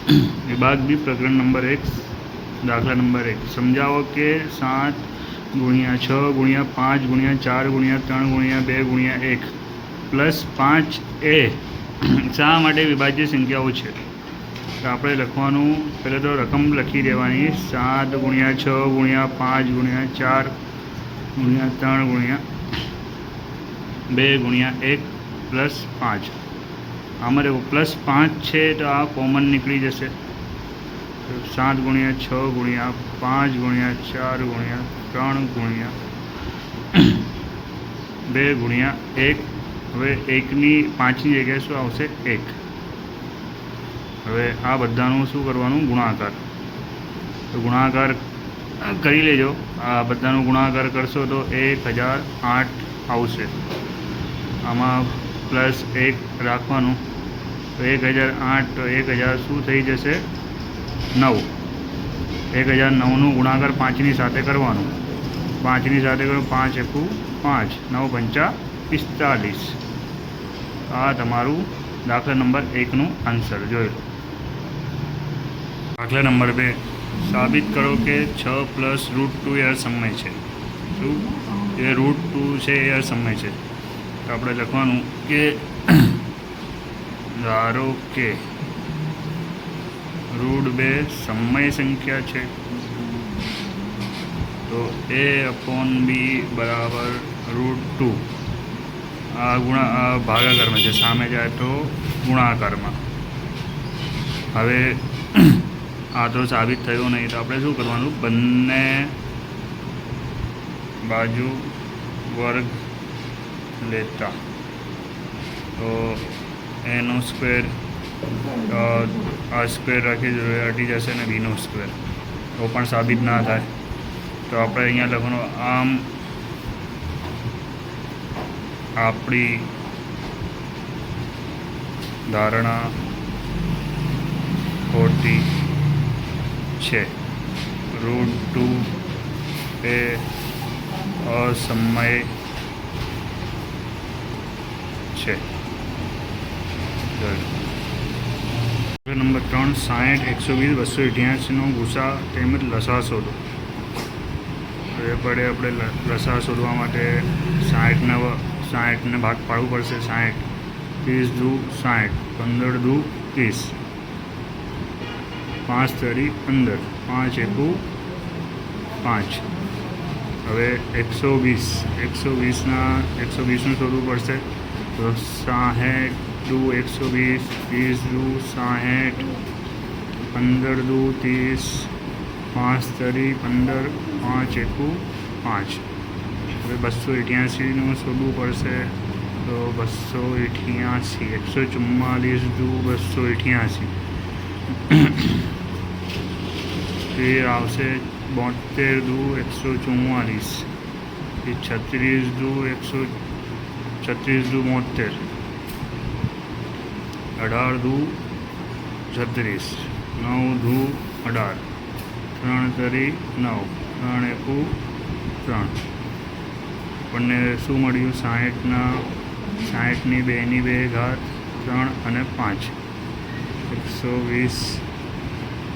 विभाग बी प्रकरण नंबर 1 दाखला नंबर 1 समझाओ कि 7 गुणिया 6 गुणिया 5 गुणिया 4 गुणिया 3 गुणिया 2 गुणिया 1 प्लस 5 ए શા માટે વિભાજ્ય સંખ્યાઓ છે? તો આપણે લખવાનું પહેલાં તો રકમ લખી દેવાની 7 ગુણ્યા 6 ગુણ્યા 5 ગુણ્યા 4 ગુણ્યા 3 ગુણ્યા 2 ગુણ્યા 1 પ્લસ 5 આમાં રહેવું પ્લસ 5 છે તો આ કોમન નીકળી જશે 7 ગુણ્યા 6 ગુણ્યા 5 ગુણ્યા 4 ગુણ્યા 3 ગુણ્યા 2 ગુણ્યા 1 હવે 1ની 5ની જગ્યાએ શું આવશે 1 હવે આ બધાનું શું કરવાનું ગુણાકાર તો ગુણાકાર કરી લેજો આ બધાનો ગુણાકાર કરશો તો 1008 આવશે આમાં પ્લસ 1 રાખવાનું તો 1008 તો 1000 શું થઈ જશે 9 1009નું ગુણાકાર 5ની સાથે કરવાનું 5ની સાથે કરો 5 એકુ 5 9 પંચા 45 આ તમારું દાખલા નંબર 1નું આન્સર જોઈ લો દાખલા નંબર 2 સાબિત કરો કે 6 પ્લસ √2 એ સમય છે શું એ √2 છે એ સમય છે તો આપણે લખવાનું કે ધારો કે √2 સમય સંખ્યા છે તો a/b બરાબર √2 આ ભાગાકારમાં છે સામે જાય તો ગુણાકારમાં હવે આ તો સાબિત થયું નહીં તો આપણે શું કરવાનું બંને બાજુ વર્ગ લેતા તો એનો સ્ક્વેર આ સ્ક્વેર રાખી હટી જશે ને બીનો સ્ક્વેર તો પણ સાબિત ના થાય તો આપણે અહીંયા લખવાનું આમ આપણી ધારણા ખોટી છે √2 એ અસમય છે નંબર 3 60 120 288નો ગુસા તેમજ લસા શોધો એ પડે આપણે લસા શોધવા માટે 60ને ભાગ પાડવું પડશે 60 30 દુ 60 15 દુ 30 5 તરી 15 5 એકુ 5 હવે 120નું શોધવું પડશે તો 60 દુ 120 30 દુ 60 15 દુ 30 5 તરી 15 5 એકુ 5 હવે 288નું શોધવું પડશે તો 288 144 દુ 288 તે આવશે 72 દુ 144 એ 36 દુ 136 દુ 72 18 દુ 36 9 દુ 18 3 તરી 9 3 એકુ 3 આપણને શું મળ્યું 60ની 2ની 2 ઘાત 3 અને 5 120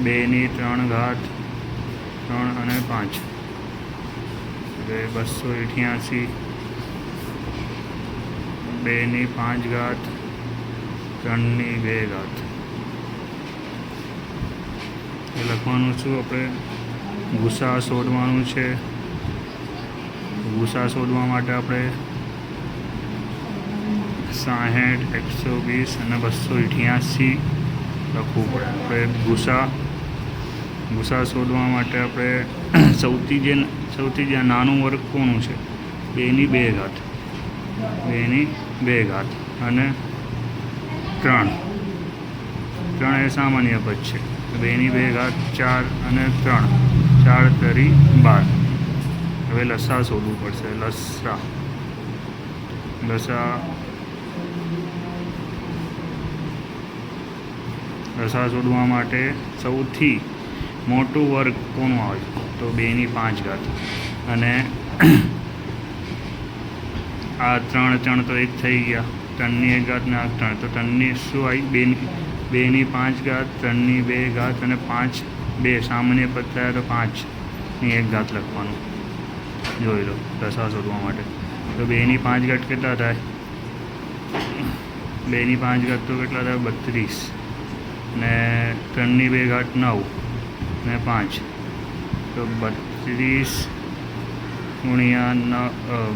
2ની 3 ઘાત 3 અને 5 હવે 288 2ની 5 ઘાત 3ની 2 ઘાત એ લખવાનું છું આપણે ગુસા શોધવાનું છે ગુસા શોધવા માટે આપણે 60 120 અને 288 લખવું પડે આપણે ગુસા શોધવા માટે આપણે સૌથી જે નાનું વર્ગ કોનું છે 2ની 2 ઘાત 2ની 2 ઘાત અને 3 એ સામાન્ય પદ છે 2ની 2 ઘાત 4 અને 3 4 તરી 12 હવે લસા શોધવું પડશે લસા શોધવા માટે સૌથી મોટું વર્ગ કોનું આવે તો 2ની 5 ઘાત અને આ 3 તો 1 થઈ ગયા 3ની 1 ઘાત ને આ 3 તો 3ની શું આવી 2ની 5 ઘાત, 3ની 2 ઘાત અને 5 2 સામાન્ય પદ થાય તો 5ની 1 ઘાત લખવાનું. જોઈ લો લસા શોધવા માટે. તો 2ની 5 ઘાત કેટલા થાય? 2ની 5 ઘાત તો કેટલા થાય? 32 ને 3ની 2 ઘાત 9 ને 5 તો 32 ગુણ્યા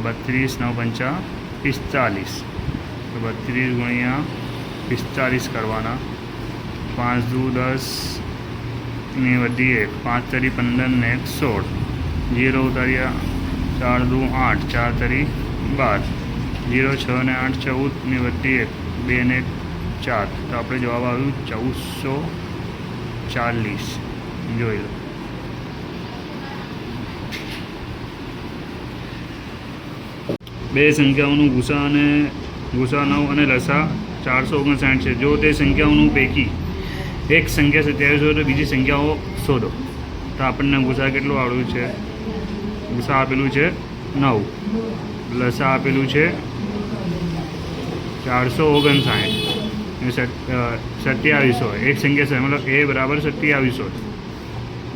32 9 5 45. તો 32 ગુણ્યા 45 કરવાના. 5 દુ 10 ને વધી 1 5 તરી 15 ને 1 16 0 ઉતાર્યા 4 દુ 8 4 તરી 12 0 6 ને 8 14 ને વધી 1 2 ને 4 તો આપણે જવાબ આવ્યું 1440. જોઈ લો. બે સંખ્યાઓનું ગુસા 9 અને લસા 459 છે. જો તે સંખ્યાઓનું પૈકી એક સંખ્યા 27 હોય તો બીજી સંખ્યાઓ શોધો. તો આપણને ગુસા કેટલું આવડ્યું છે? ગુસા આપેલું છે 9, લસા આપેલું છે 459 27 હોય. એક સંખ્યા મતલબ એ બરાબર 27 હોય.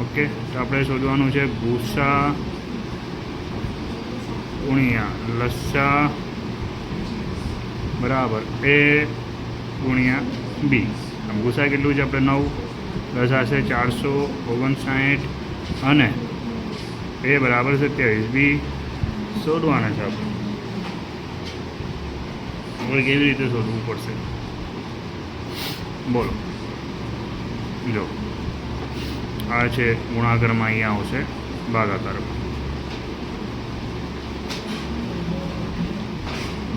ઓકે, તો આપણે શોધવાનું છે ગુસા ગુણ્યા લસા બરાબર એ ગુણ્યા બી. ગુસા કેટલું છે આપણે 9, લસા છે 459 અને એ બરાબર 27. બી શોધવાના છે આપણે. આપણે કેવી રીતે શોધવું પડશે બોલો. જો આ છે ગુણાકારમાં, અહીંયા આવશે ભાગાકારમાં.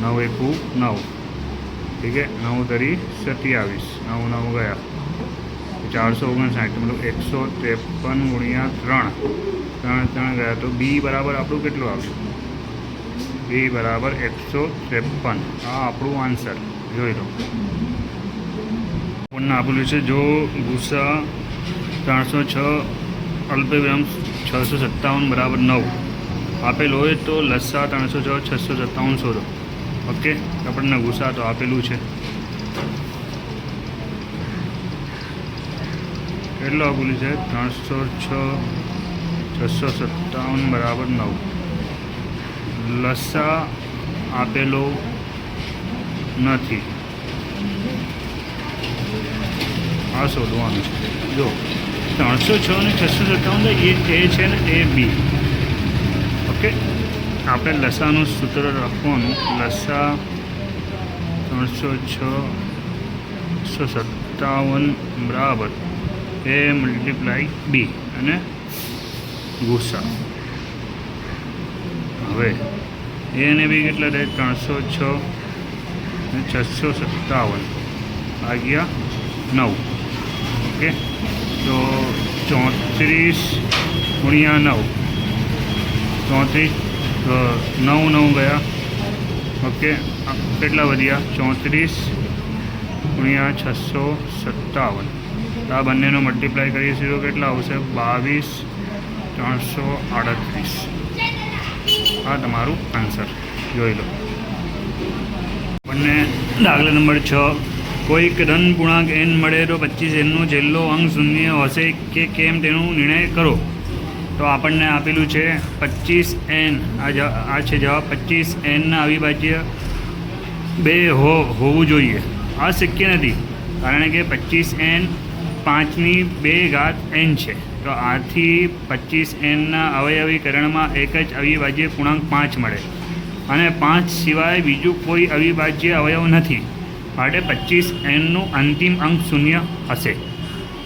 9 એકુ 9, ઠીક છે. 9 તરી 27, 9 9 ગયા 459 મતલબ 153 ગુણ્યા 3 3 ગયા તો બી બરાબર આપણું કેટલું આવ્યું? બી બરાબર 153. આ આપણું આન્સર. જોઈ લો. આપણને આપેલું છે જો ગુસા 306 અલ્પવિરામ 657 બરાબર 9 આપેલ હોય તો લસા 306 657 શોધો. ઓકે, આપણને ગુસા તો આપેલું છે. કેટલું આપેલું છે? 306 657 બરાબર 9. લસા આપેલો નથી. આ શોધવાનું છે. જો 306 અને 657 એ છે ને એ બી. ઓકે, આપણે લસાનું સૂત્ર રાખવાનું. લસા 306 657 બરાબર એ મલ્ટીપ્લાય બી અને ગુસા. હવે એ અને બી કેટલા થાય? 306 અને 657 ભાગ્યા 9. ઓકે, તો 34 ગુણ્યા 9 34 9 9 ગયા. ઓકે, કેટલા વધ્યા? 34 ગુણ્યા 657. આ બંનેનો મલ્ટીપ્લાય કરીએ તો કેટલા આવશે? 22 338. આ તમારું આન્સર. જોઈ લો. આપણને દાખલા નંબર 6, કોઈક ધન પૂર્ણાંક n મળે તો 25 nનો છેલ્લો અંક શૂન્ય હશે કે કેમ તેનો નિર્ણય કરો. તો આપણને આપેલું છે 25n. આ છે જવાબ. 25nના અવિભાજ્ય 2 હોવું જોઈએ. આ શક્ય નથી કારણ કે 25n 5ની 2 ઘાત n છે. તો આથી 25nના અવયવીકરણમાં એક જ અવિભાજ્ય પૂર્ણાંક 5 મળે અને 5 સિવાય બીજું કોઈ અવિભાજ્ય અવયવ નથી. માટે 25nનું અંતિમ અંક શૂન્ય હશે.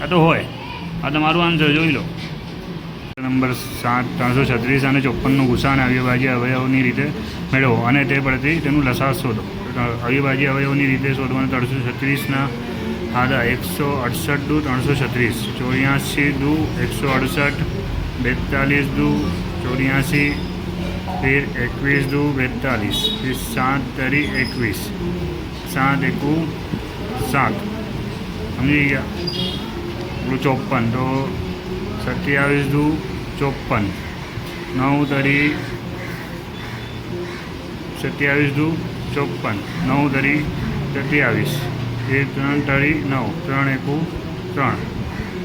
આ તો હોય. આ તમારું આન્સર. જોઈ લો. નંબર 7, 336 અને 54નું ગુસા અને અવિભાજ્ય અવયવની રીતે મેળવો અને તે પરથી તેનું લસા શોધો. અવિભાજ્ય અવયવની રીતે શોધવાનું. 336ના આધા 168 દુ 336, 84 દુ 168, 42 દુ 84, फिर 21 दू 42, फिर 7 तरी 21, 7 एकू 7. समझी गया? 54 तो 27 दू 54, 9 तरी 27 दू 54, 9 तरी 27, એ 3 તરી 9, 3 એકુ 3,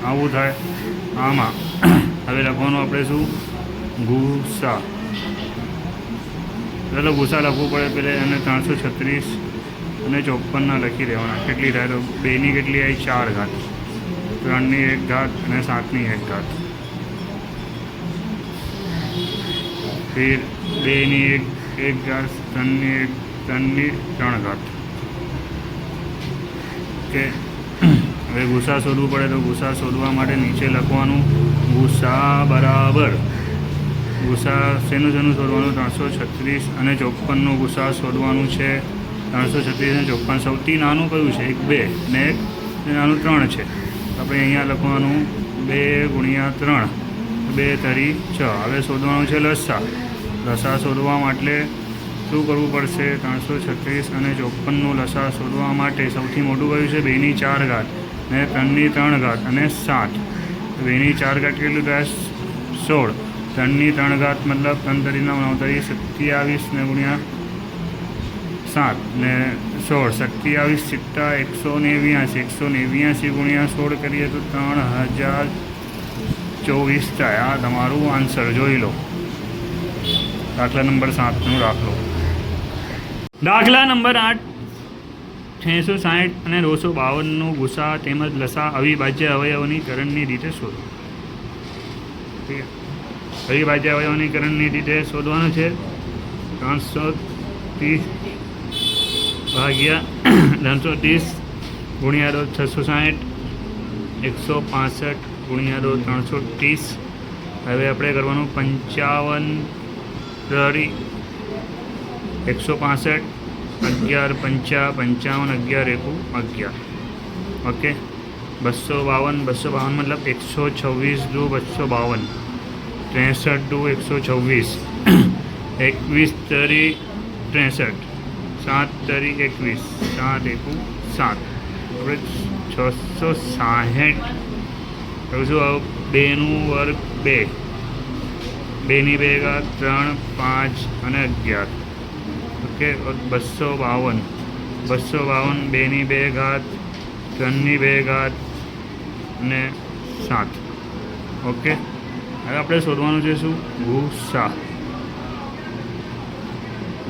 આવું થાય. આમાં હવે લખવાનું આપણે શું? ગુસા. ચાલો ગુસા લખવું પડે પેલે, અને 336 અને 54 લખી દેવાના. કેટલી થાય? તો 2ની કેટલી આવી? 4 ઘાત, 3ની 1 ઘાત અને 7ની 1 ઘાત. फिर 2ની 1 ઘાત, 3ની 3 ઘાત. ઓકે. હવે ગુસા શોધવું પડે, તો ગુસા શોધવા માટે નીચે લખવાનું ગુસા બરાબર. ગુસા શેનું શોધવાનું? 336 અને 54નું ગુસા શોધવાનું છે. 336 અને 54 સૌથી નાનું કયું છે? 1 2 ને 1 નાનું 3 છે. આપણે અહીંયા લખવાનું 2 ગુણ્યા 3, 2 તરી 6. હવે શોધવાનું છે લસા. લસા શોધવા માટે શું કરવું પડશે? 336 અને 54નું લસા શોધવા માટે સૌથી મોટું કયું છે? 2ની 4 ઘાત ને 3ની 3 ઘાત અને 7. 2ની 4 ઘાત કેટલું થાય? 16. 3ની 3 ઘાત મતલબ 3 તરી 9, 9 તરી 27 ને ગુણ્યા 7 ને 16, 27 સિત્તા 189. 189 ગુણ્યા 16 કરીએ તો 3024 થાય. આ તમારું આન્સર જોઈ લો. દાખલા નંબર 7નો દાખલો. દાખલા નંબર 8, 660 અને 252નું ગુસા તેમજ લસા અવિભાજ્ય અવયવોની કરણની રીતે શોધો. ઠીક છે. અવિભાજ્ય અવયવોની કરણની રીતે શોધવાનું છે. 330 ભાગ્યા 330 ગુણ્યા 660, 165 ગુણ્યા 330. હવે આપણે કરવાનું 55 તરી 165, 11 5 55, 11 એકુ 11. ઓકે. 252 મતલબ 126 દુ 252, 63 દુ 126, 21 તરી 63, 7 તરી 21, 7 એકુ 7. આપણે 660 કહીશું. 2નું વર્ગ 2, 2ની 2 ઘાત 3, 5 અને 11. ઓકે. 252, 252 2ની 2 ઘાત, 3ની 2 ઘાત અને 7. ઓકે. હવે આપણે શોધવાનું છે શું? ગુસા.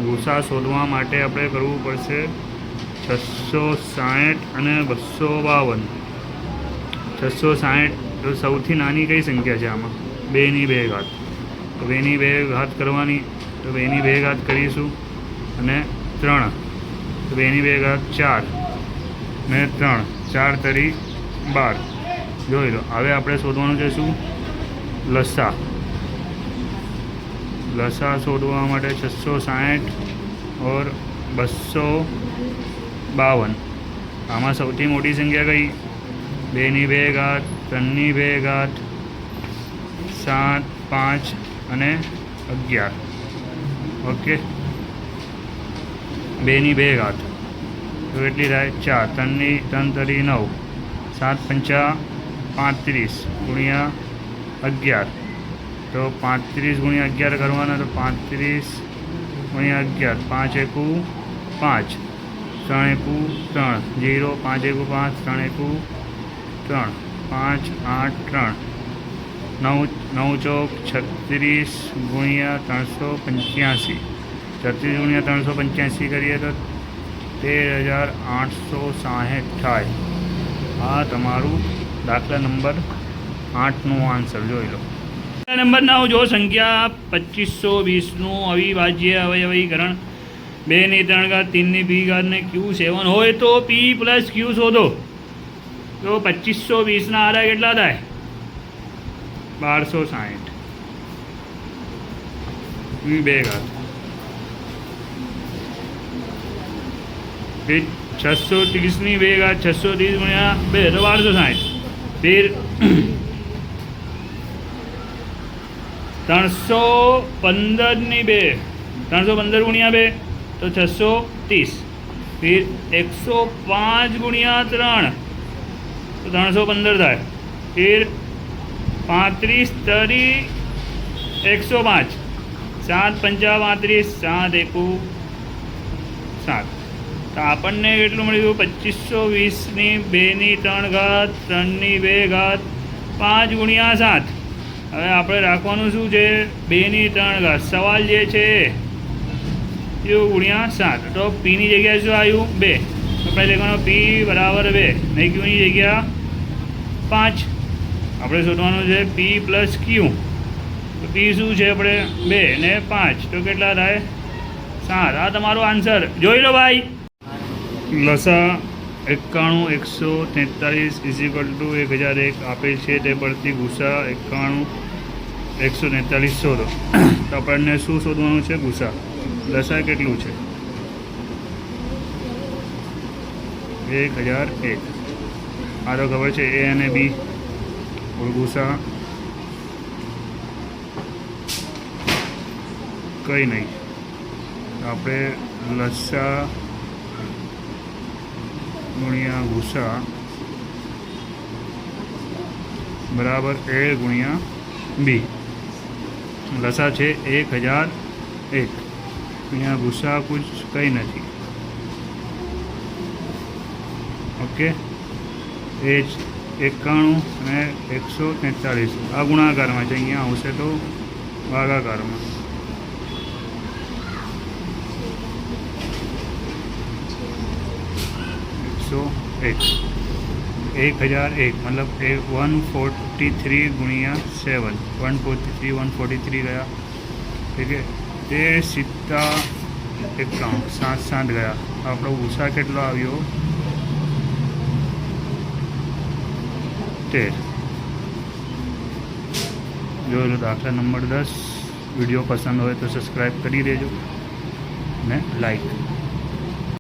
ગુસા શોધવા માટે આપણે કરવું પડશે 660 અને 252. 660 તો સૌથી નાની કઈ સંખ્યા છે આમાં? 2ની 2 ઘાત. તો 2ની 2 ઘાત કરવાની, તો 2ની 2 ઘાત કરીશું અને 3, તો 2ની 2 ઘાત 4 ને 3, 4 તરી 12. જોઈ લો. હવે આપણે શોધવાનું છે શું? લસા. લસા શોધવા માટે 660 और 252. આમાં સૌથી મોટી સંખ્યા કઈ? 2ની 2 ઘાત, 3ની 2 ઘાત, 7, 5 અને 11. ઓકે. 2ની 2 ઘાત તો કેટલી થાય? 4. 3ની 3 તરી 9, 7 પંચા 35 ગુણ્યા 11. તો 35 ગુણ્યા 11 કરવાના, તો 35 ગુણ્યા 11, 5 એકુ 5, 3 એકુ 3, 0, 5 એકુ 5, 3 એકુ 3, 5 8 3, 9 9 ચોક 36 ગુણ્યા 385. 36 ગુણ્યા 385 કરીએ તો 13,860 થાય. આ તમારું દાખલા નંબર 8નો આન્સર જોઈ લો. દાખલા નંબર 9, જો સંખ્યા 2520નું અવિભાજ્ય અવયવીકરણ 2ની 3 ઘાત, 3ની 2 ઘાત ને Q7 હોય તો P પ્લસ Q શોધો. તો 2520ના આડા કેટલા થાય? 1260. 2 ઘાત. फिर 630ની 2 ઘાત, 630 ગુણ્યા 2 તો 1260. फिर 315ની 2, 315 ગુણ્યા 2 તો 630. फिर 105 ગુણ્યા 3 તો 315 થાય. फिर 35 તરી 105, 7 પંચા 35, 7 એકુ 7. તો આપણને કેટલું મળ્યું? 2520 ની 2 ની 3 ઘાત 3 ની 2 ઘાત 5 ગુણ્યા 7. હવે આપણે રાખવાનું શું છે? 2 ની 3 ઘાત. સવાલ જે છે એ ગુણ્યા 7. તો પીની જગ્યાએ શું આવ્યું? 2. તો આપણે લખવાનું પી બરાબર 2 નહીં ક્યુની જગ્યા 5. આપણે શોધવાનું છે પી પ્લસ ક્યુ. તો પી શું છે આપણે? 2 ને 5 તો કેટલા થાય? 7. આ તમારો આન્સર. જોઈ લો ભાઈ. લસા 91 143 1001 આપેલ છે. તે પરથી ગુસા 91 143 શોધો. તો આપણને શું શોધવાનું છે? ગુસા. લસા કેટલું છે? 1001. આ તો ખબર છે એ અને બી. ગુસા કંઈ નહીં. આપણે લસા ગુણ્યા ગુસા બરાબર એ ગુણ્યા બી. લસા છે 1001 ગુણ્યા ગુસા કુછ કંઈ નથી. ઓકે, એ જ 91 અને 143 આ ગુણાકારમાં છે. અહીંયા આવશે તો ભાગાકારમાં. 1001 मतलब 143 गुणिया 7 143 गया. ठीक है, તે 7 ગયા. આપણો ગુસા કેટલો આવ્યો? 13. જોઈ લો દાખલા નંબર 10. વિડીયો પસંદ હોય તો સબસ્ક્રાઈબ કરી દેજો ને લાઈક.